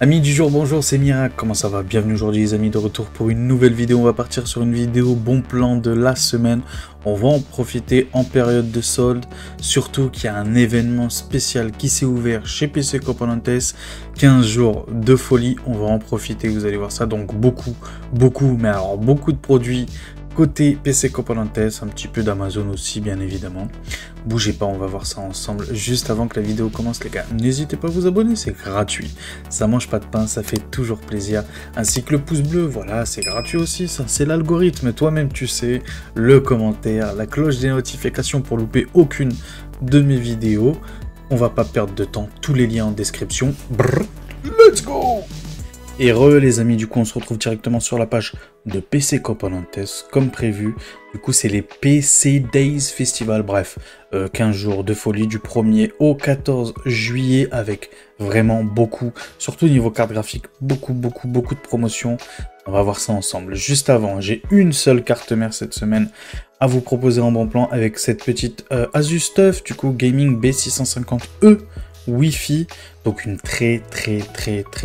Amis du jour, bonjour, c'est Mirac, comment ça va? Bienvenue aujourd'hui les amis, de retour pour une nouvelle vidéo. On va partir sur une vidéo bon plan de la semaine. On va en profiter en période de solde, surtout qu'il y a un événement spécial qui s'est ouvert chez PC Componentes. 15 jours de folie, on va en profiter, vous allez voir ça. Donc beaucoup, mais alors beaucoup de produits côté PC Componentes, un petit peu d'Amazon aussi bien évidemment. Bougez pas, on va voir ça ensemble. Juste avant que la vidéo commence les gars, n'hésitez pas à vous abonner, c'est gratuit. Ça mange pas de pain, ça fait toujours plaisir. Ainsi que le pouce bleu, voilà, c'est gratuit aussi, ça c'est l'algorithme. Toi-même tu sais, le commentaire, la cloche des notifications pour louper aucune de mes vidéos. On va pas perdre de temps, tous les liens en description. Brrr, let's go! Et les amis, du coup on se retrouve directement sur la page de PC Componentes comme prévu. Du coup c'est les PC Days Festival, bref, 15 jours de folie du 1er au 14 juillet avec vraiment beaucoup, surtout niveau carte graphique, beaucoup de promotions. On va voir ça ensemble. Juste avant, j'ai une seule carte mère cette semaine à vous proposer en bon plan avec cette petite Asus TUF, du coup Gaming B650E. Wi-Fi, donc une très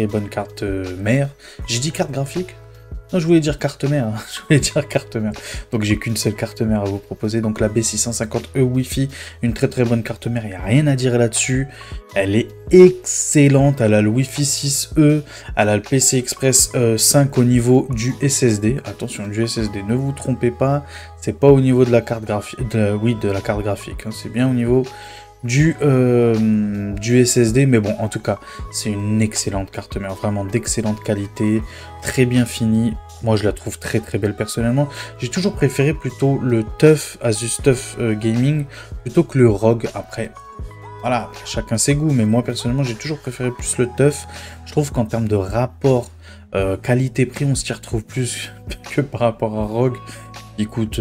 bonne carte mère. J'ai dit carte graphique? Non, je voulais dire carte mère, hein. Je voulais dire carte mère. Donc j'ai qu'une seule carte mère à vous proposer, donc la B650E Wi-Fi, une très bonne carte mère, il n'y a rien à dire là-dessus. Elle est excellente, elle a le Wi-Fi 6E, elle a le PC Express 5 au niveau du SSD. Attention, du SSD, ne vous trompez pas, c'est pas au niveau de la carte graphique, de la carte graphique, hein. C'est bien au niveau du SSD, mais bon, en tout cas, c'est une excellente carte mère, vraiment d'excellente qualité, très bien finie. Moi, je la trouve très belle personnellement. J'ai toujours préféré plutôt le TUF, Asus TUF Gaming, plutôt que le ROG. Après, voilà, chacun ses goûts, mais moi, personnellement, j'ai toujours préféré plus le TUF. Je trouve qu'en termes de rapport qualité-prix, on s'y retrouve plus que par rapport à ROG, qui coûte...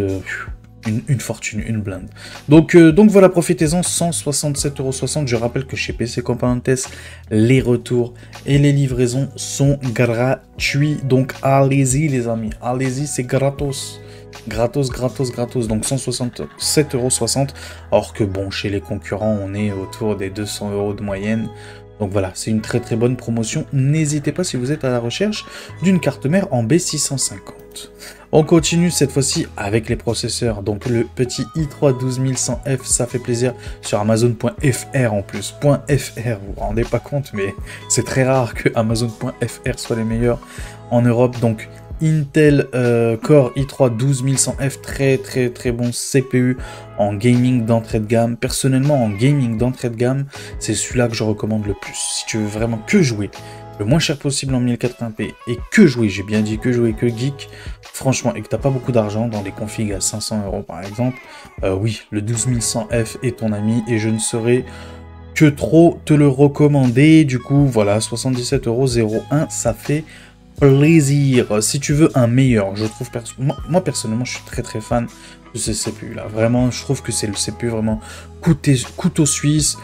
Une fortune, une blinde. Donc voilà, profitez-en, 167,60 €. Je rappelle que chez PC Componentes, les retours et les livraisons sont gratuits. Donc allez-y les amis, allez-y, c'est gratos. Gratos. Donc 167,60 €. Alors que bon, chez les concurrents, on est autour des 200 € de moyenne. Donc voilà, c'est une très bonne promotion. N'hésitez pas si vous êtes à la recherche d'une carte mère en B650. On continue cette fois-ci avec les processeurs. Donc le petit i3 12100F, ça fait plaisir sur Amazon.fr en plus. .fr, vous vous rendez pas compte, mais c'est très rare que Amazon.fr soit les meilleurs en Europe. Donc Intel Core i3 12100F, très bon CPU en gaming d'entrée de gamme. Personnellement, en gaming d'entrée de gamme, c'est celui-là que je recommande le plus. Si tu veux vraiment que jouer le moins cher possible en 1080p et que jouer, j'ai bien dit que jouer, que geek, franchement, et que t'as pas beaucoup d'argent dans des configs à 500 € par exemple, oui, le 12100F est ton ami et je ne saurais que trop te le recommander. Du coup, voilà, 77,01 €, ça fait plaisir. Si tu veux un meilleur, je trouve, moi personnellement, je suis très fan de ce CPU là. Vraiment, je trouve que c'est le CPU vraiment couteau suisse.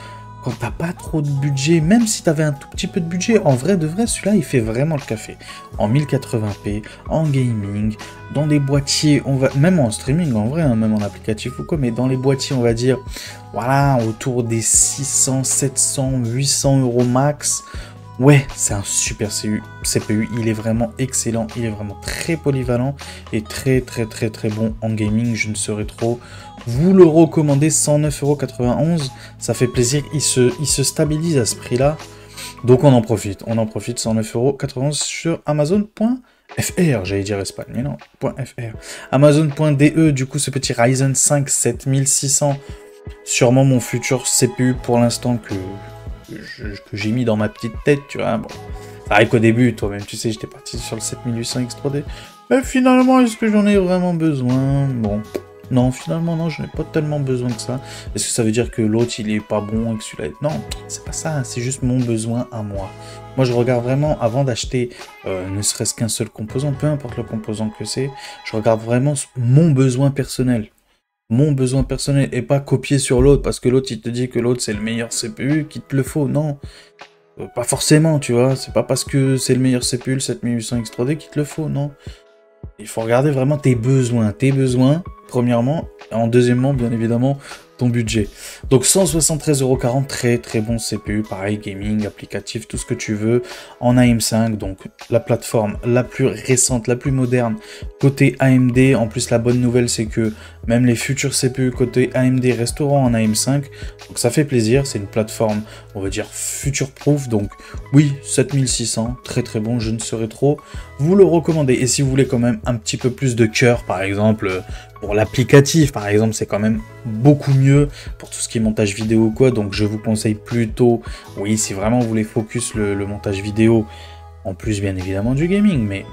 Quand t'as pas trop de budget, même si t'avais un tout petit peu de budget, en vrai de vrai, celui-là, il fait vraiment le café. En 1080p, en gaming, dans des boîtiers, même en streaming, en vrai, hein, même en applicatif ou quoi, mais dans les boîtiers, on va dire, voilà, autour des 600, 700, 800 € max. Ouais, c'est un super CPU, il est vraiment excellent, il est vraiment très polyvalent et très bon en gaming, je ne saurais trop vous le recommander. 109,91 €, ça fait plaisir, il se stabilise à ce prix-là, donc on en profite, 109,91 € sur Amazon.fr, j'allais dire Espagne, mais non, .fr. Amazon.de, du coup, ce petit Ryzen 5 7600, sûrement mon futur CPU pour l'instant que j'ai mis dans ma petite tête, tu vois. Bon, ça arrive qu'au début, toi-même, tu sais, j'étais parti sur le 7800 X3D. Mais finalement, est-ce que j'en ai vraiment besoin? Bon, non, finalement, non, je n'ai pas tellement besoin de ça. Est-ce que ça veut dire que l'autre, il est pas bon et que celui-là... Non, c'est pas ça, c'est juste mon besoin à moi. Moi, je regarde vraiment, avant d'acheter ne serait-ce qu'un seul composant, peu importe le composant que c'est, je regarde vraiment mon besoin personnel. Mon besoin personnel et pas copier sur l'autre parce que l'autre il te dit que l'autre c'est le meilleur CPU qu'il te le faut. Non, pas forcément, tu vois, c'est pas parce que c'est le meilleur CPU le 7800 X3D qu'il te le faut. Non, il faut regarder vraiment tes besoins premièrement, en deuxièmement, bien évidemment, ton budget. Donc 173,40 €, très très bon CPU, pareil, gaming, applicatif, tout ce que tu veux, en AM5, donc la plateforme la plus récente, la plus moderne, côté AMD. En plus, la bonne nouvelle, c'est que même les futurs CPU côté AMD resteront en AM5, donc ça fait plaisir, c'est une plateforme, on va dire, future-proof, donc oui, 7600, très très bon, je ne saurais trop vous le recommander. Et si vous voulez quand même un petit peu plus de cœur, par exemple, pour l'applicatif, par exemple, c'est quand même beaucoup mieux pour tout ce qui est montage vidéo ou quoi, donc je vous conseille plutôt, oui, si vraiment vous voulez focus le montage vidéo, en plus bien évidemment du gaming, mais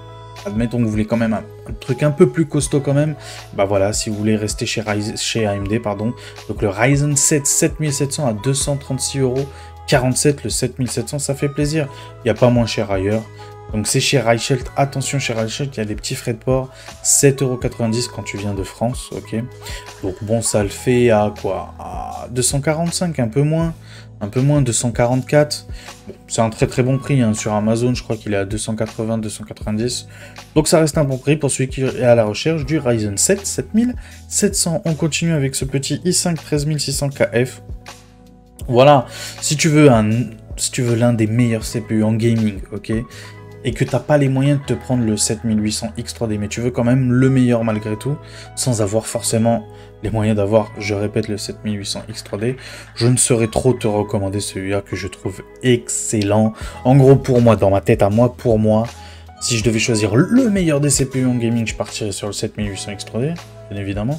admettons que vous voulez quand même un truc un peu plus costaud quand même, bah voilà, si vous voulez rester chez AMD, pardon, donc le Ryzen 7 7700 à 236,47 €, le 7700, ça fait plaisir, il n'y a pas moins cher ailleurs. Donc c'est chez Reichelt, attention chez Reichelt, il y a des petits frais de port, 7,90 € quand tu viens de France, ok. Donc bon, ça le fait à quoi? À 245, un peu moins, 244. Bon, c'est un très très bon prix, hein. Sur Amazon, je crois qu'il est à 280, 290. Donc ça reste un bon prix pour celui qui est à la recherche du Ryzen 7 7700. On continue avec ce petit i5 13600KF. Voilà, si tu veux l'un des meilleurs CPU en gaming, ok, et que tu n'as pas les moyens de te prendre le 7800 X3D, mais tu veux quand même le meilleur malgré tout, sans avoir forcément les moyens d'avoir, je répète, le 7800 X3D, je ne saurais trop te recommander celui-là que je trouve excellent. En gros, pour moi, dans ma tête à moi, si je devais choisir le meilleur des CPU en gaming, je partirais sur le 7800 X3D, bien évidemment.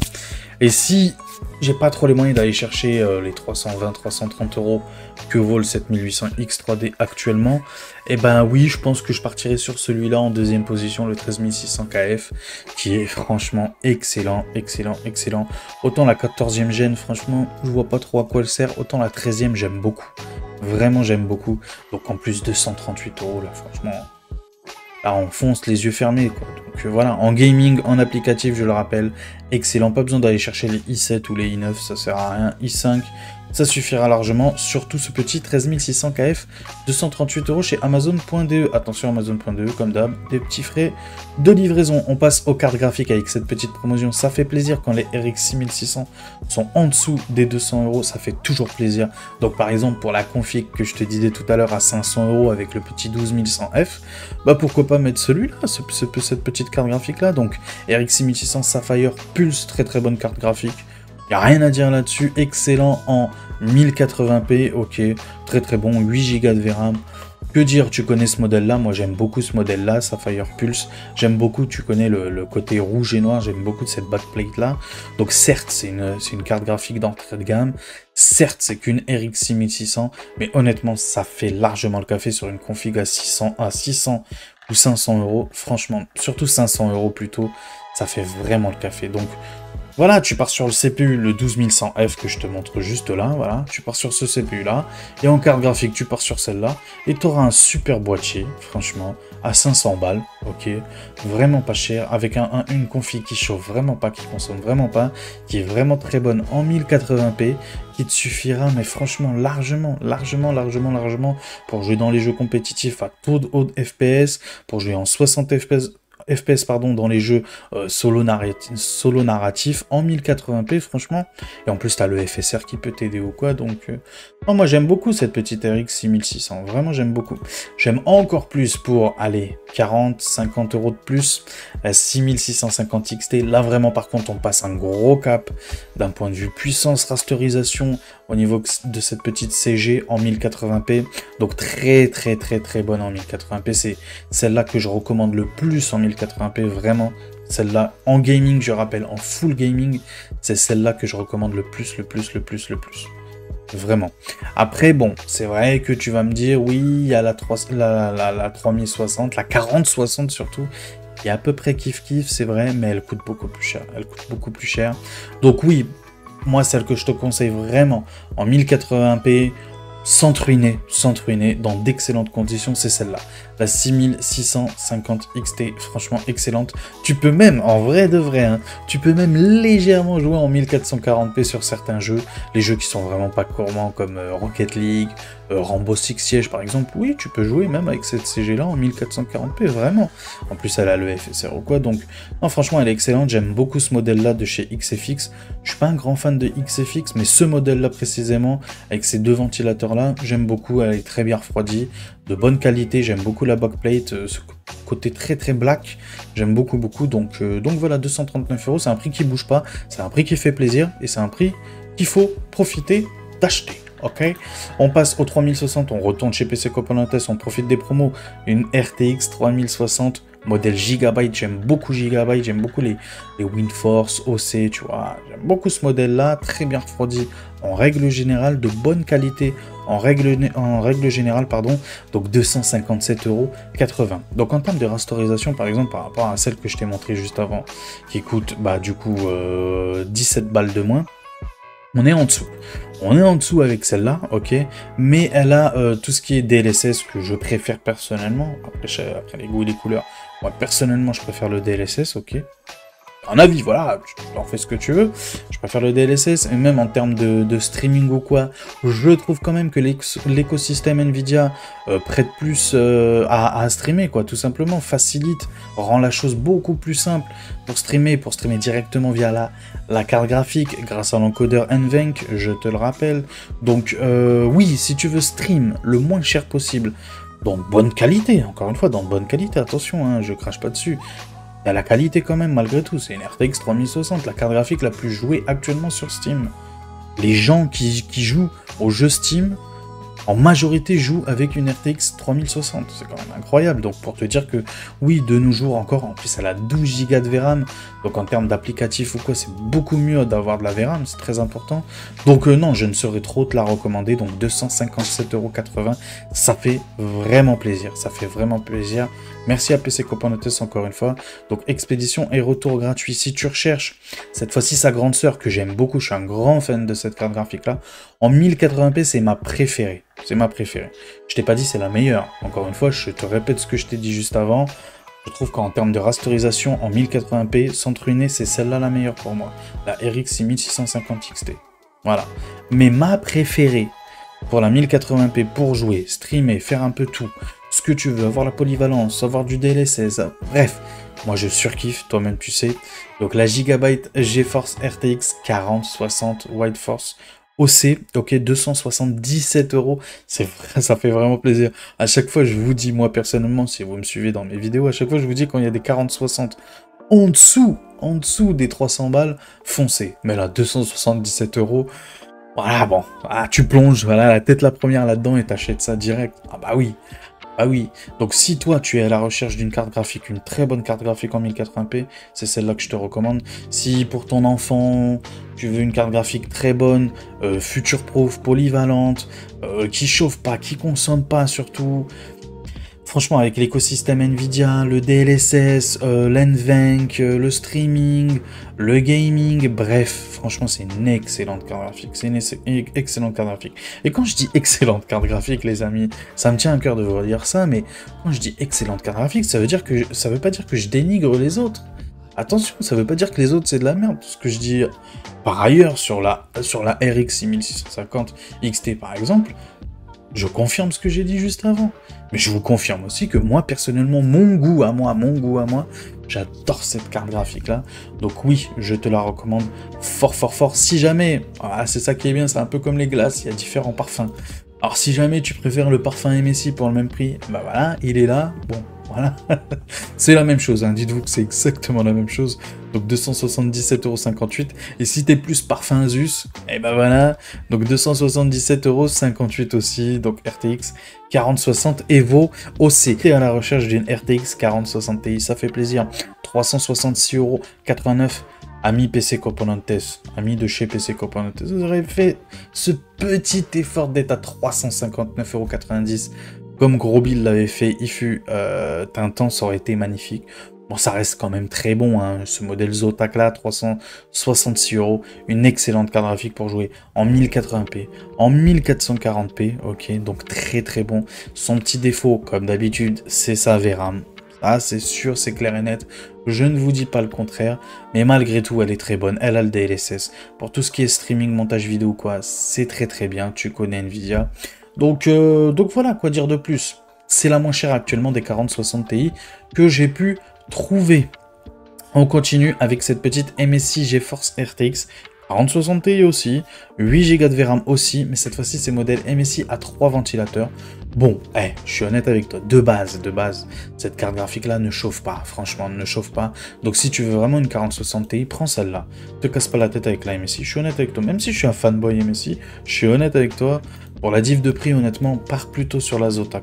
Et si j'ai pas trop les moyens d'aller chercher les 320-330 € que vaut le 7800 X3D actuellement, et ben oui, je pense que je partirai sur celui-là en deuxième position, le 13600KF, qui est franchement excellent, excellent, excellent. Autant la 14e gêne, franchement, je vois pas trop à quoi elle sert, autant la 13e, j'aime beaucoup. Vraiment, j'aime beaucoup. Donc en plus, 238 €, là, franchement... Là, on fonce les yeux fermés, quoi. Donc voilà, en gaming, en applicatif, je le rappelle, excellent. Pas besoin d'aller chercher les i7 ou les i9, ça sert à rien. i5, ça suffira largement. Surtout ce petit 13600KF, 238 € chez Amazon.de. Attention, Amazon.de, comme d'hab, des petits frais de livraison. On passe aux cartes graphiques avec cette petite promotion. Ça fait plaisir quand les RX 6600 sont en dessous des 200 €. Ça fait toujours plaisir. Donc par exemple, pour la config que je te disais tout à l'heure à 500 € avec le petit 12100F, bah pourquoi pas mettre celui-là, cette petite carte graphique là. Donc RX 6600 Sapphire Pulse, très très bonne carte graphique. Il n'y a rien à dire là-dessus, excellent en 1080p, ok, très très bon, 8 Go de VRAM. Que dire, tu connais ce modèle-là, moi j'aime beaucoup ce modèle-là, Sapphire Pulse, j'aime beaucoup, tu connais le côté rouge et noir, j'aime beaucoup de cette backplate-là. Donc certes, c'est une carte graphique d'entrée de gamme, certes c'est qu'une RX 6600, mais honnêtement, ça fait largement le café sur une config à 600 ou 500 €, franchement, surtout 500 € plutôt, ça fait vraiment le café. Donc voilà, tu pars sur le CPU, le 12100F que je te montre juste là, voilà, tu pars sur ce CPU là, et en carte graphique, tu pars sur celle-là, et tu auras un super boîtier, franchement, à 500 balles, ok, vraiment pas cher, avec une config qui chauffe vraiment pas, qui consomme vraiment pas, qui est vraiment très bonne en 1080p, qui te suffira, mais franchement, largement, pour jouer dans les jeux compétitifs à toute haute FPS, pour jouer en 60 FPS dans les jeux solo narratif en 1080p, franchement, et en plus t'as le FSR qui peut t'aider ou quoi, donc non, moi j'aime beaucoup cette petite RX 6600, vraiment j'aime beaucoup. J'aime encore plus pour aller 40-50 € de plus la 6650 XT. Là vraiment par contre on passe un gros cap d'un point de vue puissance, rasterisation au niveau de cette petite CG en 1080p, donc très bonne en 1080p. C'est celle-là que je recommande le plus en 1080p, vraiment. Celle-là, en gaming, je rappelle, en full gaming, c'est celle-là que je recommande le plus. Vraiment. Après, bon, c'est vrai que tu vas me dire, oui, il y a la 3060, la 4060 surtout, qui est à peu près kiff-kiff, c'est vrai, mais elle coûte beaucoup plus cher. Donc oui, moi, celle que je te conseille vraiment en 1080p, sans te ruiner, dans d'excellentes conditions, c'est celle-là. La 6650 XT, franchement excellente. Tu peux même, en vrai de vrai, hein, tu peux même légèrement jouer en 1440p sur certains jeux. Les jeux qui sont vraiment pas gourmands comme Rocket League, Rainbow Six Siege par exemple, oui, tu peux jouer même avec cette CG là en 1440p, vraiment. En plus, elle a le FSR ou quoi, donc non, franchement, elle est excellente. J'aime beaucoup ce modèle là de chez XFX. Je suis pas un grand fan de XFX, mais ce modèle là précisément, avec ces deux ventilateurs là, j'aime beaucoup. Elle est très bien refroidie, de bonne qualité. J'aime beaucoup la backplate, ce côté très très black, j'aime beaucoup. Donc voilà, 239 €, c'est un prix qui bouge pas, c'est un prix qui fait plaisir et c'est un prix qu'il faut profiter d'acheter. Ok, on passe au 3060, on retourne chez PC Componentes, on profite des promos, une RTX 3060 modèle Gigabyte, j'aime beaucoup Gigabyte, j'aime beaucoup les WindForce, OC, tu vois, j'aime beaucoup ce modèle là, très bien refroidi en règle générale, de bonne qualité en règle générale, pardon, donc 257,80 €. Donc en termes de rasterisation, par exemple, par rapport à celle que je t'ai montré juste avant, qui coûte bah du coup 17 balles de moins, on est en dessous. On est en dessous avec celle-là, ok, mais elle a tout ce qui est DLSS que je préfère personnellement. Après les goûts et les couleurs, moi personnellement je préfère le DLSS, ok. Un avis, voilà, tu en fais ce que tu veux. Je préfère le DLSS, et même en termes de streaming ou quoi, je trouve quand même que l'écosystème Nvidia prête plus à streamer, quoi, tout simplement, facilite, rend la chose beaucoup plus simple pour streamer directement via la carte graphique, grâce à l'encodeur NVENC, je te le rappelle. Donc oui, si tu veux stream le moins cher possible, dans de bonne qualité, encore une fois, dans de bonne qualité, attention, hein, je crache pas dessus. Il y a la qualité quand même, malgré tout, c'est une RTX 3060, la carte graphique la plus jouée actuellement sur Steam. Les gens qui jouent aux jeux Steam, en majorité jouent avec une RTX 3060, c'est quand même incroyable. Donc pour te dire que oui, de nos jours encore, en plus elle a 12 Go de VRAM, donc en termes d'applicatifs ou quoi, c'est beaucoup mieux d'avoir de la VRAM, c'est très important. Donc non, je ne saurais trop te la recommander, donc 257,80 €, ça fait vraiment plaisir, ça fait vraiment plaisir. Merci à PC Componentes encore une fois. Donc expédition et retour gratuit. Si tu recherches cette fois-ci sa grande sœur que j'aime beaucoup, je suis un grand fan de cette carte graphique là. En 1080p, c'est ma préférée. C'est ma préférée. Je t'ai pas dit c'est la meilleure. Encore une fois, je te répète ce que je t'ai dit juste avant. Je trouve qu'en termes de rasterisation en 1080p, sans te ruiner, c'est celle-là la meilleure pour moi. La RX 6650 XT. Voilà. Mais ma préférée pour la 1080p pour jouer, streamer, faire un peu tout, ce que tu veux, avoir la polyvalence, avoir du DLSS, bref, moi je surkiffe, toi-même tu sais. Donc la Gigabyte GeForce RTX 4060 WhiteForce OC, ok, 277 €, c'est vrai, ça fait vraiment plaisir. À chaque fois, je vous dis, moi personnellement, si vous me suivez dans mes vidéos, à chaque fois je vous dis quand il y a des 4060 en dessous des 300 balles, foncez. Mais là, 277 €, voilà, bon, ah, tu plonges, voilà, la tête la première là-dedans et t'achètes ça direct. Ah bah oui. Ah oui, donc si toi tu es à la recherche d'une carte graphique, une très bonne carte graphique en 1080p, c'est celle-là que je te recommande. Si pour ton enfant, tu veux une carte graphique très bonne, future-proof, polyvalente, qui chauffe pas, qui consomme pas surtout, franchement avec l'écosystème Nvidia, le DLSS, l'NVENC, le streaming, le gaming, bref, franchement c'est une excellente carte graphique, c'est une excellente carte graphique. Et quand je dis excellente carte graphique les amis, ça me tient à cœur de vous dire ça, mais quand je dis excellente carte graphique, ça veut pas dire que je dénigre les autres. Attention, ça veut pas dire que les autres c'est de la merde, ce que je dis par ailleurs sur la RX 6650 XT par exemple, je confirme ce que j'ai dit juste avant. Mais je vous confirme aussi que moi, personnellement, mon goût à moi, j'adore cette carte graphique-là. Donc oui, je te la recommande fort, fort, fort. Si jamais, ah, c'est ça qui est bien, c'est un peu comme les glaces, il y a différents parfums. Alors si jamais tu préfères le parfum MSI pour le même prix, bah voilà, il est là, bon, voilà. C'est la même chose, hein. Dites-vous que c'est exactement la même chose. Donc 277,58 €. Et si t'es plus parfum Asus, et ben voilà, donc 277,58 € aussi, donc RTX 4060 Evo OC. T'es à la recherche d'une RTX 4060 Ti, ça fait plaisir. 366,89 €. Amis PC Componentes, amis de chez PC Componentes, vous aurez fait ce petit effort d'être à 359,90 €. Comme Gros Bill l'avait fait, il fut un temps, ça aurait été magnifique. Bon, ça reste quand même très bon, hein, ce modèle Zotac là, 366 €, une excellente carte graphique pour jouer en 1080p, en 1440p, ok, donc très très bon. Son petit défaut, comme d'habitude, c'est sa VRAM. Ah, c'est sûr, c'est clair et net. Je ne vous dis pas le contraire, mais malgré tout, elle est très bonne. Elle a le DLSS. Pour tout ce qui est streaming, montage vidéo, quoi, c'est très très bien. Tu connais Nvidia. Donc voilà, quoi dire de plus. C'est la moins chère actuellement des 4060 Ti que j'ai pu trouver. On continue avec cette petite MSI GeForce RTX 4060 Ti aussi, 8 Go de VRAM aussi, mais cette fois-ci c'est modèle MSI à 3 ventilateurs. Bon, je suis honnête avec toi, de base, cette carte graphique là ne chauffe pas, franchement, ne chauffe pas. Donc si tu veux vraiment une 4060 Ti, prends celle-là. Te casse pas la tête avec la MSI, je suis honnête avec toi, même si je suis un fanboy MSI, je suis honnête avec toi. Pour la diff de prix, honnêtement, pars plutôt sur la Zotac.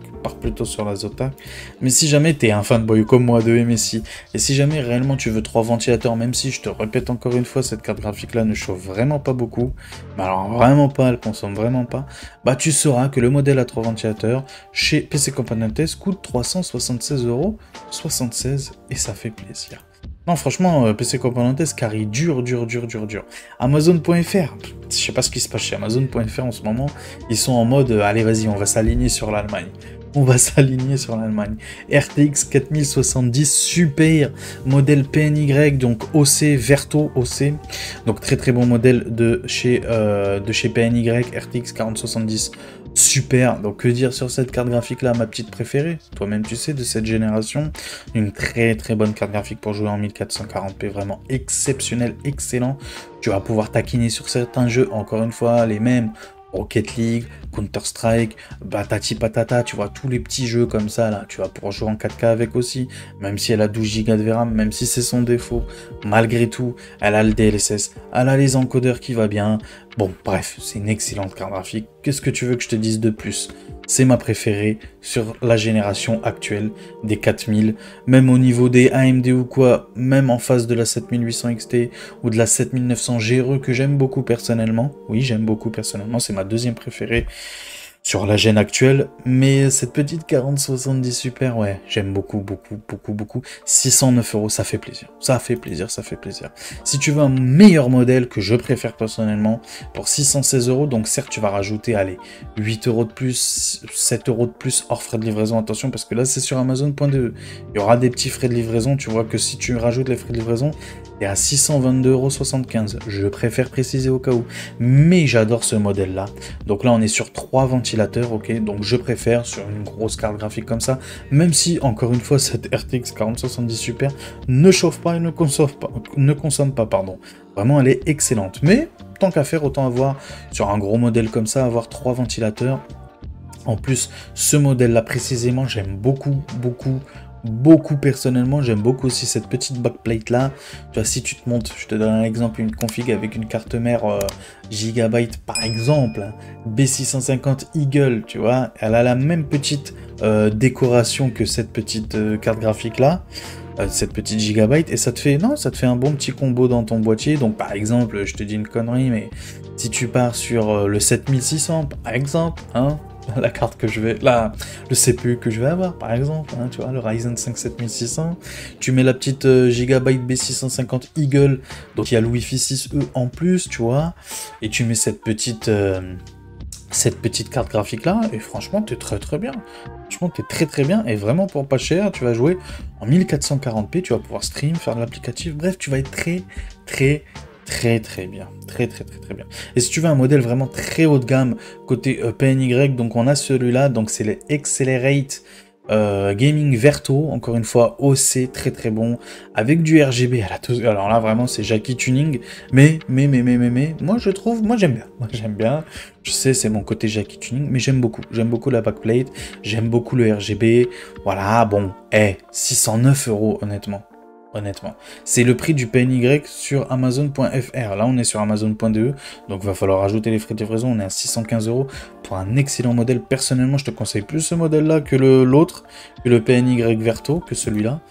Mais si jamais t'es un fanboy comme moi de MSI, et si jamais réellement tu veux 3 ventilateurs, même si je te répète encore une fois, cette carte graphique là ne chauffe vraiment pas beaucoup, mais alors vraiment pas, elle consomme vraiment pas, bah tu sauras que le modèle à 3 ventilateurs chez PC Componentes coûte 376,76 € et ça fait plaisir. Non, franchement, PC Componentes carry dur. Amazon.fr, je sais pas ce qui se passe chez Amazon.fr en ce moment, ils sont en mode, allez vas-y, on va s'aligner sur l'Allemagne. RTX 4070 super, modèle PNY, donc OC, Verto OC, donc très bon modèle de chez PNY, RTX 4070 super. Donc que dire sur cette carte graphique là, ma petite préférée, toi-même tu sais, de cette génération, une très bonne carte graphique pour jouer en 1440p, vraiment exceptionnel, excellent. Tu vas pouvoir taquiner sur certains jeux, encore une fois les mêmes, Rocket League, Counter-Strike, Batati Patata, tu vois, tous les petits jeux comme ça, là, tu vas pouvoir jouer en 4K avec aussi, même si elle a 12 Go de VRAM, même si c'est son défaut, malgré tout, elle a le DLSS, elle a les encodeurs qui va bien, bon, bref, c'est une excellente carte graphique, qu'est-ce que tu veux que je te dise de plus? C'est ma préférée sur la génération actuelle des 4000, même au niveau des AMD ou quoi, même en face de la 7800 XT ou de la 7900 GRE que j'aime beaucoup personnellement. Oui, j'aime beaucoup personnellement, c'est ma deuxième préférée sur la gêne actuelle, mais cette petite 4070 super, ouais, j'aime beaucoup. 609 €, ça fait plaisir. Si tu veux un meilleur modèle que je préfère personnellement, pour 616 €, donc certes tu vas rajouter, allez, 8 € de plus, 7 € de plus hors frais de livraison, attention, parce que là c'est sur Amazon.de. Il y aura des petits frais de livraison, tu vois que si tu rajoutes les frais de livraison, et à 622,75 €. Je préfère préciser au cas où. Mais j'adore ce modèle-là. Donc là, on est sur 3 ventilateurs, ok. Donc je préfère sur une grosse carte graphique comme ça. Même si, encore une fois, cette RTX 4070 Super ne chauffe pas et ne consomme pas, pardon. Vraiment, elle est excellente. Mais, tant qu'à faire, autant avoir, sur un gros modèle comme ça, avoir 3 ventilateurs. En plus, ce modèle-là, précisément, j'aime beaucoup personnellement. J'aime beaucoup aussi cette petite backplate là. Tu vois, si tu te montes, je te donne un exemple, une config avec une carte mère Gigabyte par exemple, hein, B650 Eagle, tu vois, elle a la même petite décoration que cette petite carte graphique là, cette petite Gigabyte, et ça te fait un bon petit combo dans ton boîtier. Donc par exemple, je te dis une connerie, mais si tu pars sur le 7600 par exemple, hein, la carte que je vais, le CPU que je vais avoir par exemple, hein, tu vois, le Ryzen 5 7600, tu mets la petite Gigabyte B650 Eagle, donc il y a le Wi-Fi 6E en plus, tu vois, et tu mets cette petite carte graphique là, et franchement t'es très bien, et vraiment pour pas cher, tu vas jouer en 1440p, tu vas pouvoir stream, faire de l'applicatif, bref, tu vas être très bien. Et si tu veux un modèle vraiment très haut de gamme côté PNY, donc on a celui-là, donc c'est le Accelerate Gaming Verto, encore une fois OC, très bon, avec du RGB. Alors là vraiment c'est Jackie Tuning, mais moi j'aime bien. Je sais, c'est mon côté Jackie Tuning, mais j'aime beaucoup la backplate, j'aime beaucoup le RGB. Voilà, bon, 609 € honnêtement. C'est le prix du PNY sur Amazon.fr. Là, on est sur Amazon.de, donc il va falloir ajouter les frais de livraison. On est à 615 € pour un excellent modèle. Personnellement, je te conseille plus ce modèle-là que l'autre, que le PNY Verto, que celui-là.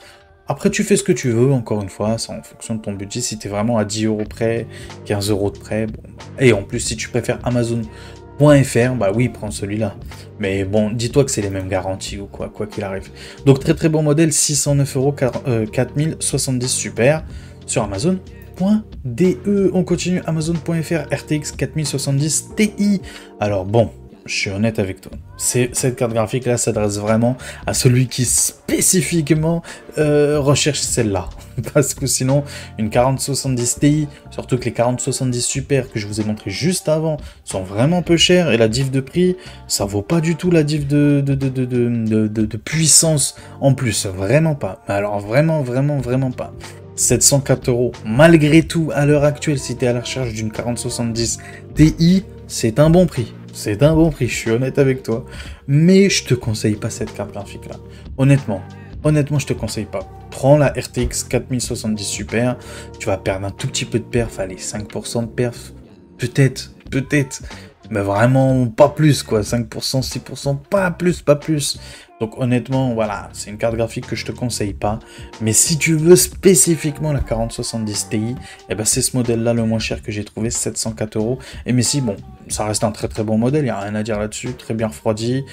Après, tu fais ce que tu veux, encore une fois, c'est en fonction de ton budget. Si tu es vraiment à 10 € près, 15 € de près, bon. Et en plus, si tu préfères Amazon.fr, bah oui, prends celui-là. Mais bon, dis-toi que c'est les mêmes garanties ou quoi qu'il arrive. Donc très bon modèle, 609 €, 4070 super, sur Amazon.de. On continue, Amazon.fr, RTX 4070 Ti. Alors bon, je suis honnête avec toi. Cette carte graphique-là s'adresse vraiment à celui qui spécifiquement recherche celle-là. Parce que sinon, une 4070 Ti, surtout que les 4070 Super que je vous ai montré juste avant, sont vraiment peu chers. Et la diff de prix, ça vaut pas du tout la diff de puissance en plus. Vraiment pas. Alors vraiment, vraiment, vraiment pas. 704 €, malgré tout, à l'heure actuelle, si tu es à la recherche d'une 4070 Ti, c'est un bon prix. C'est un bon prix, je suis honnête avec toi. Mais je te conseille pas cette carte graphique-là. Honnêtement, je te conseille pas. Prends la RTX 4070 Super, tu vas perdre un tout petit peu de perf, allez, 5% de perf, peut-être, mais vraiment pas plus, quoi, 5%, 6%, pas plus. Donc honnêtement, voilà, c'est une carte graphique que je te conseille pas. Mais si tu veux spécifiquement la 4070 Ti, eh ben c'est ce modèle-là le moins cher que j'ai trouvé, 704 €. Et mais si, bon, ça reste un très bon modèle, il n'y a rien à dire là-dessus, très bien refroidi.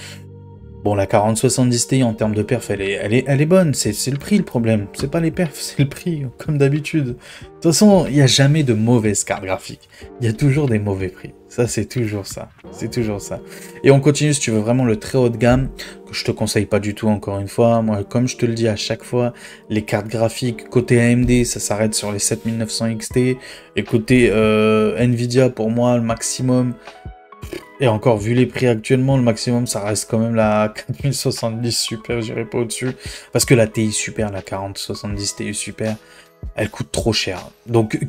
Bon, la 4070 Ti en termes de perf, elle est bonne, c'est le prix le problème. C'est pas les perfs, c'est le prix, comme d'habitude. De toute façon, il n'y a jamais de mauvaises cartes graphiques. Il y a toujours des mauvais prix. Ça, c'est toujours ça. C'est toujours ça. Et on continue si tu veux vraiment le très haut de gamme, que je te conseille pas du tout, encore une fois. Moi, comme je te le dis à chaque fois, les cartes graphiques côté AMD, ça s'arrête sur les 7900 XT. Et côté Nvidia, pour moi, le maximum... Et encore, vu les prix actuellement, le maximum, ça reste quand même la 4070 Super, j'irai pas au-dessus. Parce que la TI Super, la 4070 TI Super, elle coûte trop cher. Donc,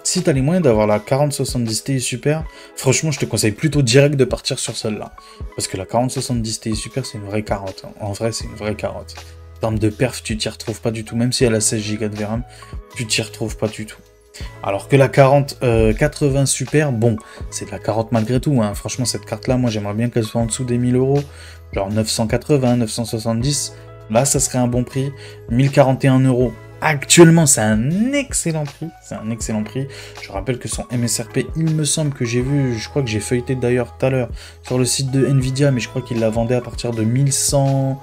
si tu as les moyens d'avoir la 4070 Ti Super, franchement, je te conseille plutôt direct de partir sur celle-là. Parce que la 4070 Ti Super, c'est une vraie carotte. En vrai, c'est une vraie carotte. En termes de perf, tu t'y retrouves pas du tout. Même si elle a 16 Go de VRAM, tu t'y retrouves pas du tout. Alors que la 4080 Super, bon, c'est de la carotte malgré tout, hein. Franchement, cette carte-là, moi, j'aimerais bien qu'elle soit en dessous des 1000 €, genre 980, 970, là, ça serait un bon prix, 1041 €. Actuellement, c'est un excellent prix, Je rappelle que son MSRP, il me semble que j'ai vu, je crois que j'ai feuilleté d'ailleurs tout à l'heure sur le site de Nvidia, mais je crois qu'il la vendait à partir de 1100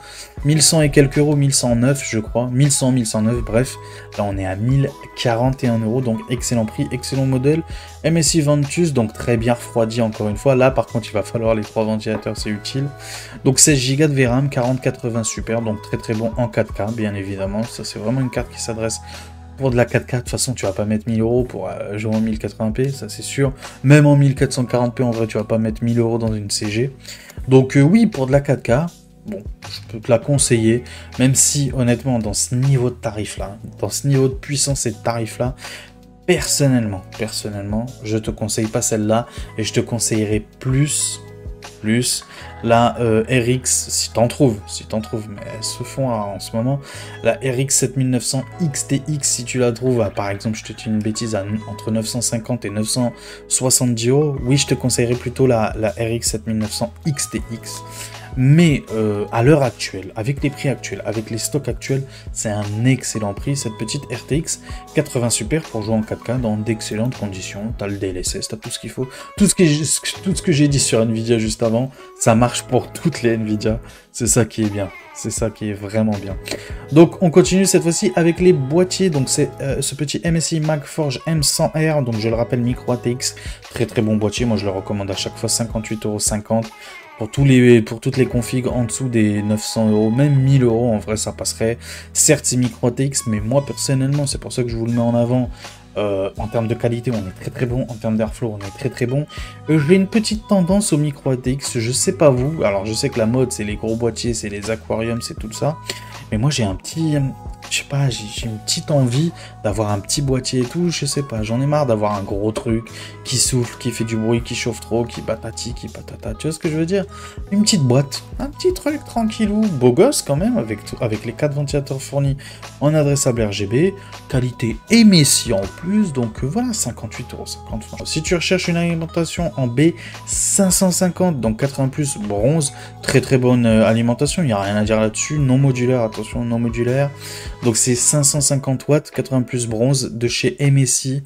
et quelques euros, 1109 je crois, 1100, 1109, bref. Là, on est à 1041 €, donc excellent prix, excellent modèle. MSI Ventus, donc très bien refroidi encore une fois. Là, par contre, il va falloir les 3 ventilateurs, c'est utile. Donc 16 Go de VRAM, 4080 Super, donc très bon en 4K, bien évidemment. Ça, c'est vraiment une carte qui s'adresse pour de la 4K. De toute façon, tu vas pas mettre 1000 € pour jouer en 1080p, ça c'est sûr. Même en 1440p, en vrai, tu vas pas mettre 1000 € dans une CG. Donc oui, pour de la 4K, bon, je peux te la conseiller, même si, honnêtement, dans ce niveau de tarif-là, dans ce niveau de puissance et de tarif-là, personnellement, je te conseille pas celle-là, et je te conseillerais plus la RX, si t'en trouves, mais elles se font en ce moment, la RX 7900 XTX, si tu la trouves, par exemple, je te dis une bêtise, entre 950 et 970 €, oui, je te conseillerais plutôt la RX 7900 XTX. Mais à l'heure actuelle, avec les prix actuels, avec les stocks actuels, c'est un excellent prix, cette petite RTX 80 Super pour jouer en 4K dans d'excellentes conditions. T'as le DLSS, t'as tout ce qu'il faut. Tout ce que j'ai dit sur Nvidia juste avant, ça marche pour toutes les Nvidia. C'est ça qui est bien. C'est ça qui est vraiment bien. Donc on continue cette fois-ci avec les boîtiers. Donc c'est ce petit MSI MagForge M100R. Donc je le rappelle, micro ATX. Très bon boîtier. Moi je le recommande à chaque fois, 58,50 €. Pour toutes les configs en dessous des 900 €, même 1000 € en vrai ça passerait. Certes c'est micro ATX, mais moi personnellement c'est pour ça que je vous le mets en avant. En termes de qualité on est très bon, en termes d'airflow on est très bon. J'ai une petite tendance au micro ATX, je sais pas vous, alors je sais que la mode c'est les gros boîtiers, c'est les aquariums, c'est tout ça. Mais moi j'ai un petit... je sais pas, j'ai une petite envie d'avoir un petit boîtier et tout, je sais pas, j'en ai marre d'avoir un gros truc qui souffle, qui fait du bruit, qui chauffe trop, qui patati, qui patata, tu vois ce que je veux dire? Une petite boîte, un petit truc tranquillou, beau gosse quand même, avec les 4 ventilateurs fournis en adressable RGB, qualité MSI en plus, donc voilà, 58,50 €. Si tu recherches une alimentation en B550, donc 80+, bronze, très bonne alimentation, il n'y a rien à dire là-dessus, non modulaire, attention, non modulaire. Donc c'est 550 watts, 80+ bronze de chez MSI.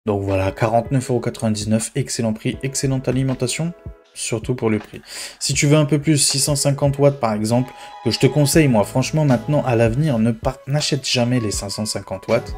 Donc voilà, 49,99 €, excellent prix, excellente alimentation. surtout pour le prix. Si tu veux un peu plus, 650 watts par exemple, que je te conseille, moi, franchement, maintenant, à l'avenir, n'achète jamais les 550 watts.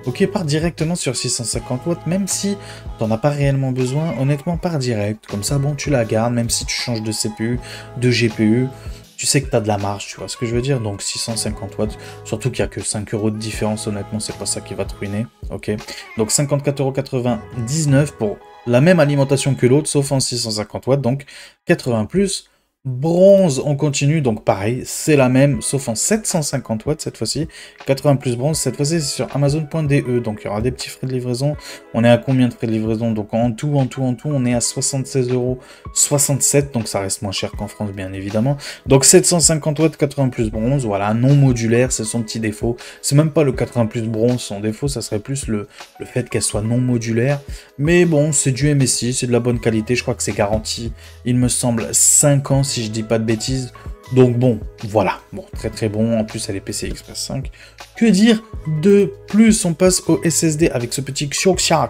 Ok, pars directement sur 650 watts, même si t'en as pas réellement besoin, honnêtement, pars direct. Comme ça, bon, tu la gardes, même si tu changes de CPU, de GPU, tu sais que tu as de la marge, tu vois ce que je veux dire. Donc 650 watts, surtout qu'il n'y a que 5 € de différence, honnêtement, c'est pas ça qui va te ruiner. Ok, donc 54,99 € pour la même alimentation que l'autre, sauf en 650 watts, donc 80 plus. Bronze, on continue, donc pareil, c'est la même, sauf en 750 watts cette fois-ci. 80 plus bronze, cette fois-ci c'est sur Amazon.de, donc il y aura des petits frais de livraison. On est à combien de frais de livraison? Donc en tout, on est à 76,67 €, donc ça reste moins cher qu'en France, bien évidemment. Donc 750 watts, 80 plus bronze, voilà, non modulaire, c'est son petit défaut. C'est même pas le 80 plus bronze, son défaut, ça serait plus le fait qu'elle soit non modulaire. Mais bon, c'est du MSI, c'est de la bonne qualité, je crois que c'est garanti, il me semble, 5 ans, si je dis pas de bêtises. Donc bon, voilà, bon, très très bon, en plus elle est PCI Express 5. Que dire de plus? On passe au SSD avec ce petit Kioxia,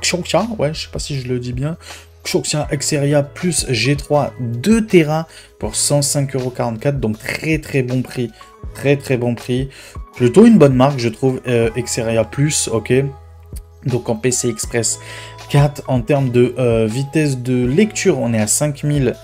ouais, je sais pas si je le dis bien, Kioxia Xperia plus G3 2 Tera pour 105,44 €, donc très très bon prix, plutôt une bonne marque je trouve, Xperia plus, ok, donc en PCI Express 4, en termes de vitesse de lecture, on est à 5000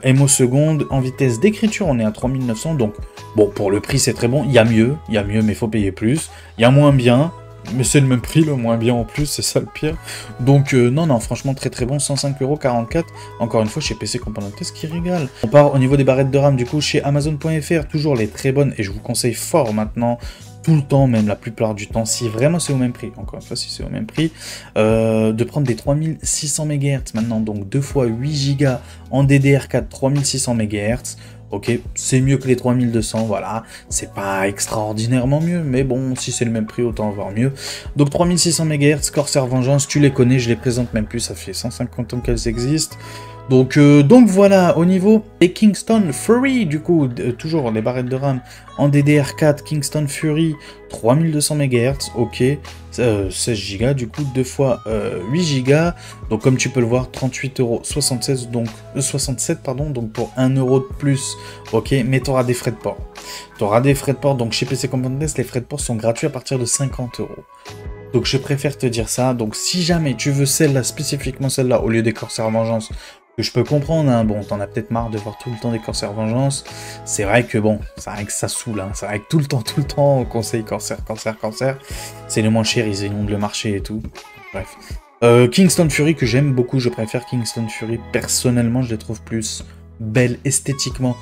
MO secondes, en vitesse d'écriture, on est à 3900, donc bon, pour le prix, c'est très bon, il y a mieux, mais il faut payer plus, il y a moins bien, mais c'est le même prix, le moins bien en plus, c'est ça le pire, donc non, franchement, très très bon, 105,44 €, encore une fois, chez PC Component Test qui régale. On part au niveau des barrettes de RAM, du coup, chez Amazon.fr, toujours les très bonnes, et je vous conseille fort maintenant, tout le temps, même la plupart du temps, si vraiment c'est au même prix, encore une fois, si c'est au même prix, de prendre des 3600 MHz maintenant, donc 2 fois 8 Go en DDR4, 3600 MHz, ok, c'est mieux que les 3200, voilà, c'est pas extraordinairement mieux, mais bon, si c'est le même prix, autant avoir mieux. Donc 3600 MHz, Corsair Vengeance, tu les connais, je les présente même plus, ça fait 150 ans qu'elles existent. Donc voilà, au niveau des Kingston Fury, du coup, toujours les barrettes de RAM en DDR4, Kingston Fury, 3200 MHz, ok, 16 Go, du coup, 2 fois 8 Go, donc comme tu peux le voir, 38,76 €, donc 67, pardon, donc pour 1 € de plus, ok, mais tu auras des frais de port. Donc chez PC Component Test, les frais de port sont gratuits à partir de 50 €. Donc je préfère te dire ça, donc si jamais tu veux celle-là, spécifiquement celle-là, au lieu des Corsair Vengeance, que je peux comprendre, hein, bon, t'en as peut-être marre de voir tout le temps des Corsair Vengeance, c'est vrai que bon, c'est vrai que ça saoule, hein, c'est vrai que tout le temps, on conseille Corsair, c'est le moins cher, ils inondent le marché et tout, bref. Kingston Fury que j'aime beaucoup, je préfère Kingston Fury, personnellement je les trouve plus belles esthétiquement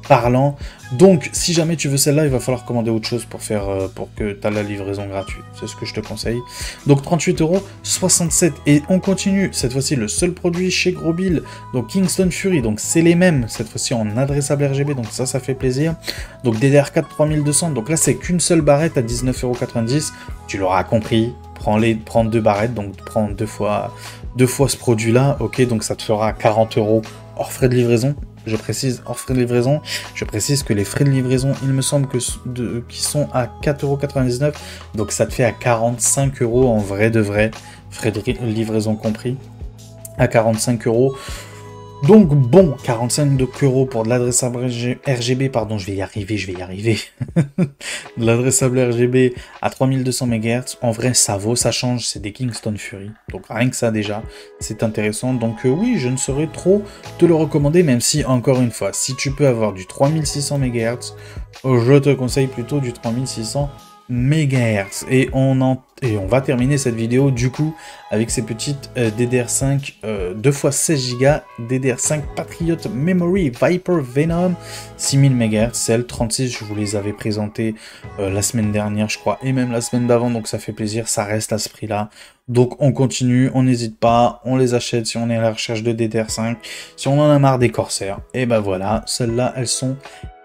parlant, donc si jamais tu veux celle-là, il va falloir commander autre chose pour que tu aies la livraison gratuite, c'est ce que je te conseille. Donc 38,67 €, et on continue, cette fois-ci le seul produit chez Gros Bill, donc Kingston Fury, donc c'est les mêmes, cette fois-ci en adressable RGB, donc ça fait plaisir. Donc DDR4 3200, donc là c'est qu'une seule barrette à 19,90 €, tu l'auras compris, prends 2 barrettes, donc prends deux fois ce produit-là, ok, donc ça te fera 40 € hors frais de livraison. Je précise, hors frais de livraison, je précise que les frais de livraison, il me semble que qui sont à 4,99 €, donc ça te fait à 45 € en vrai de vrai, frais de livraison compris, à 45 €. Donc bon, 45 € pour de l'adressable RGB, pardon, je vais y arriver. De l'adressable RGB à 3200 MHz, en vrai ça vaut, ça change, c'est des Kingston Fury, donc rien que ça déjà, c'est intéressant, donc oui, je ne saurais trop te le recommander, même si, encore une fois, si tu peux avoir du 3600 MHz, je te conseille plutôt du 3600 MHz, et on va terminer cette vidéo du coup avec ces petites DDR5 2 fois 16 Go, DDR5 Patriot Memory Viper Venom 6000 MHz, celles 36, je vous les avais présentées la semaine dernière je crois, et même la semaine d'avant, donc ça fait plaisir, ça reste à ce prix là, donc on continue, on n'hésite pas, on les achète si on est à la recherche de DDR5, si on en a marre des Corsair, et ben voilà, celles-là elles sont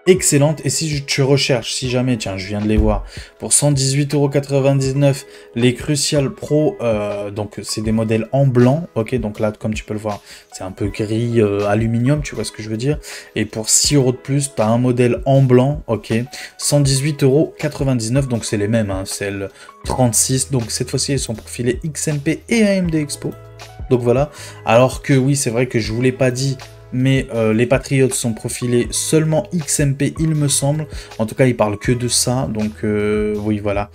excellente. Et si tu recherches, si jamais, tiens, je viens de les voir, pour 118,99 €, les Crucial Pro, donc c'est des modèles en blanc, ok, donc là, comme tu peux le voir, c'est un peu gris aluminium, tu vois ce que je veux dire, et pour 6 € de plus, tu as un modèle en blanc, ok, 118,99 €, donc c'est les mêmes, hein, c'est le 36, donc cette fois-ci, ils sont profilés XMP et AMD Expo, donc voilà, alors que oui, c'est vrai que je vous l'ai pas dit, mais les Patriots sont profilés seulement XMP, il me semble. En tout cas, ils parlent que de ça, donc oui, voilà.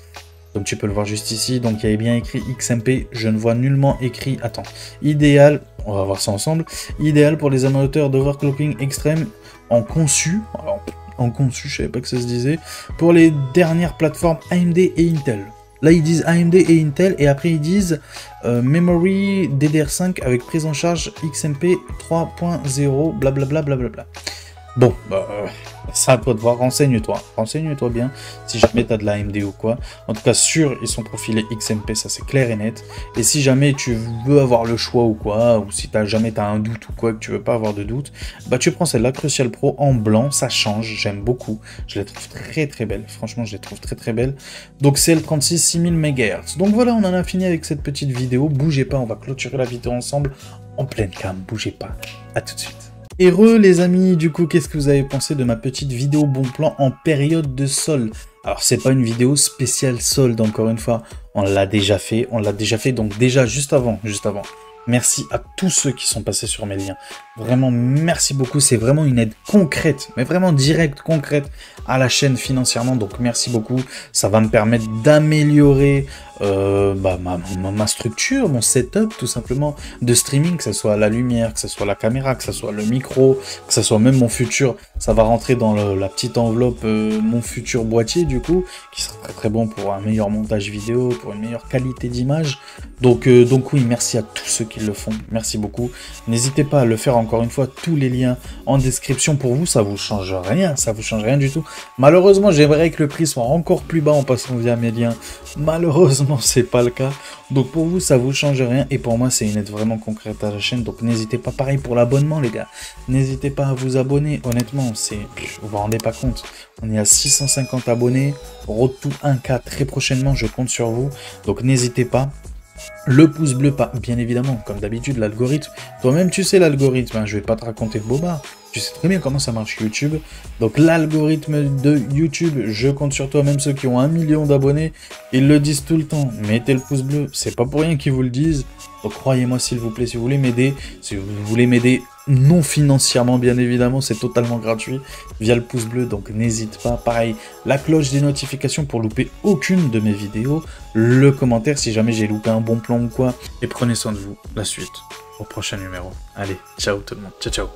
Donc tu peux le voir juste ici, donc il y avait bien écrit XMP, je ne vois nullement écrit, attends, idéal, on va voir ça ensemble, idéal pour les amateurs d'overclocking extrême en conçu, alors, en conçu, je savais pas que ça se disait, pour les dernières plateformes AMD et Intel. Là, ils disent AMD et Intel, et après, ils disent Memory DDR5 avec prise en charge XMP 3.0, blablabla, blablabla. Bon, ça à toi de voir, renseigne-toi bien, si jamais tu as de la AMD ou quoi. En tout cas, sûr, ils sont profilés XMP, ça c'est clair et net. Et si jamais tu veux avoir le choix ou quoi, ou si jamais tu as un doute ou quoi, que tu veux pas avoir de doute, bah tu prends celle-là, Crucial Pro en blanc, ça change, j'aime beaucoup. Je la trouve très très belle, franchement je la trouve très très belle. Donc c'est le 36 6000 MHz. Donc voilà, on en a fini avec cette petite vidéo, bougez pas, on va clôturer la vidéo ensemble en pleine cam, bougez pas, à tout de suite. Heureux les amis, du coup, qu'est-ce que vous avez pensé de ma petite vidéo bon plan en période de solde? Alors, c'est pas une vidéo spéciale solde, encore une fois. On l'a déjà fait, donc déjà, juste avant. Merci à tous ceux qui sont passés sur mes liens. Vraiment, merci beaucoup. C'est vraiment une aide concrète, mais vraiment directe, concrète à la chaîne financièrement. Donc, merci beaucoup. Ça va me permettre d'améliorer ma structure, mon setup, tout simplement, de streaming, que ce soit la lumière, que ce soit la caméra, que ce soit le micro, que ce soit même mon futur. Ça va rentrer dans la petite enveloppe, mon futur boîtier, du coup, qui sera très très bon pour un meilleur montage vidéo, pour une meilleure qualité d'image. Donc oui, merci à tous ceux qui le font. Merci beaucoup. N'hésitez pas à le faire encore une fois. Tous les liens en description pour vous. Ça vous change rien. Ça vous change rien du tout. Malheureusement, j'aimerais que le prix soit encore plus bas en passant via mes liens. Malheureusement, c'est pas le cas. Donc pour vous, ça vous change rien. Et pour moi, c'est une aide vraiment concrète à la chaîne. Donc n'hésitez pas. Pareil pour l'abonnement, les gars. N'hésitez pas à vous abonner. Honnêtement, vous vous rendez pas compte. On est à 650 abonnés. Road to 1K très prochainement. Je compte sur vous. Donc n'hésitez pas. Le pouce bleu, pas bien évidemment, comme d'habitude, l'algorithme. Toi-même, tu sais l'algorithme, hein, je vais pas te raconter de bobard. Tu sais très bien comment ça marche YouTube. Donc l'algorithme de YouTube, je compte sur toi, même ceux qui ont 1 million d'abonnés, ils le disent tout le temps. Mettez le pouce bleu, c'est pas pour rien qu'ils vous le disent. Donc croyez-moi s'il vous plaît, si vous voulez m'aider, non financièrement bien évidemment, c'est totalement gratuit via le pouce bleu, donc n'hésite pas. Pareil, la cloche des notifications pour louper aucune de mes vidéos, le commentaire si jamais j'ai loupé un bon plan ou quoi, et prenez soin de vous. La suite au prochain numéro. Allez, ciao tout le monde, ciao ciao.